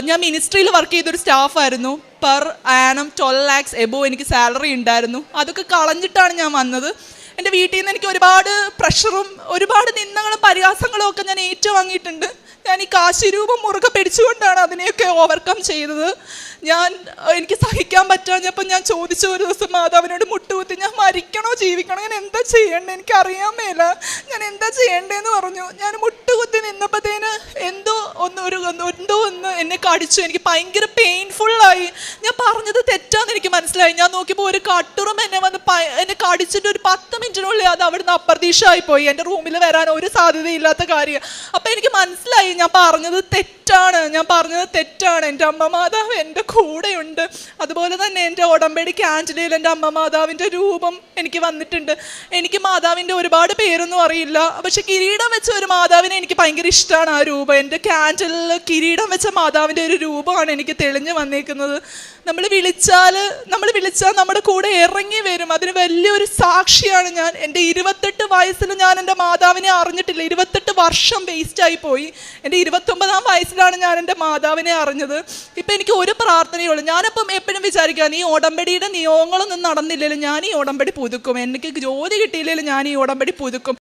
ഞാൻ മിനിസ്ട്രിയിൽ വർക്ക് ചെയ്തൊരു സ്റ്റാഫായിരുന്നു. Per annum 12 lakhs above എനിക്ക് സാലറി ഉണ്ടായിരുന്നു. അതൊക്കെ കളഞ്ഞിട്ടാണ് ഞാൻ വന്നത്. എൻ്റെ വീട്ടിൽ നിന്ന് എനിക്ക് ഒരുപാട് പ്രഷറും ഒരുപാട് നിന്ദകളും പരിഹാസങ്ങളും ഒക്കെ ഞാൻ ഏറ്റുവാങ്ങിയിട്ടുണ്ട്. ഞാൻ ഈ കാശിരൂപം മുറുകെ പിടിച്ചുകൊണ്ടാണ് അതിനെയൊക്കെ ഓവർകം ചെയ്തത്. എനിക്ക് സഹിക്കാൻ പറ്റാഞ്ഞപ്പോൾ ഞാൻ ചോദിച്ചു ഒരു ദിവസം മാതാവിനോട് മുട്ടുകുത്തി, ഞാൻ മരിക്കണോ ജീവിക്കണോ, ഞാൻ എന്താ ചെയ്യേണ്ടത്, എനിക്കറിയാൻ മേല, ഞാൻ എന്താ ചെയ്യേണ്ടതെന്ന് പറഞ്ഞു. ഞാൻ മുട്ടുകുത്തി നിന്നപ്പോഴത്തേന് എന്തോ ഒന്ന് എന്നെ കടിച്ചു. എനിക്ക് ഭയങ്കര പെയിൻഫുള്ളായി. ഞാൻ പറഞ്ഞത് തെറ്റാന്ന് എനിക്ക് മനസ്സിലായി. ഞാൻ നോക്കിയപ്പോൾ ഒരു കട്ടുറും എന്നെ കടിച്ചിട്ട് ഒരു 10 മിനിറ്റിനുള്ളിൽ അത് അവിടുന്ന് അപ്രതീക്ഷമായി പോയി. എൻ്റെ റൂമിൽ വരാൻ ഒരു സാധ്യതയില്ലാത്ത കാര്യം. അപ്പം എനിക്ക് മനസ്സിലായി ഞാൻ പറഞ്ഞത് തെറ്റാണ്. എൻ്റെ അമ്മ മാതാവ് എൻ്റെ കൂടെയുണ്ട്. അതുപോലെ തന്നെ എൻ്റെ ഉടമ്പടി ക്യാൻഡിലയിൽ എൻ്റെ അമ്മ മാതാവിൻ്റെ രൂപം എനിക്ക് വന്നിട്ടുണ്ട്. എനിക്ക് മാതാവിൻ്റെ ഒരുപാട് പേരൊന്നും അറിയില്ല, പക്ഷെ കിരീടം വെച്ച ഒരു മാതാവിനെ എനിക്ക് ഭയങ്കര ഇഷ്ടമാണ്. ആ രൂപം എൻ്റെ ക്യാൻഡിലിൽ കിരീടം വെച്ച മാതാവിൻ്റെ ഒരു രൂപമാണ് എനിക്ക് തെളിഞ്ഞു വന്നേക്കുന്നത്. നമ്മൾ വിളിച്ചാൽ നമ്മുടെ കൂടെ ഇറങ്ങി വരും. അതിന് വലിയൊരു സാക്ഷിയാണ് ഞാൻ. എൻ്റെ 28 വയസ്സിൽ ഞാൻ എൻ്റെ മാതാവിനെ അറിഞ്ഞിട്ടില്ല. 28 വർഷം വേസ്റ്റായി പോയി. എൻ്റെ 29ാം വയസ്സിലാണ് ഞാൻ എൻ്റെ മാതാവിനെ അറിഞ്ഞത്. ഇപ്പം എനിക്ക് ഒരു പ്രാർത്ഥനയുള്ളൂ. ഞാനിപ്പം എപ്പോഴും വിചാരിക്കുക, ഈ ഉടമ്പടിയുടെ നിയമങ്ങളൊന്നും നടന്നില്ലെങ്കിലും ഞാൻ ഈ ഉടമ്പടി പുതുക്കും. എനിക്ക് ജോലി കിട്ടിയില്ലെങ്കിലും ഞാൻ ഈ ഉടമ്പടി പുതുക്കും.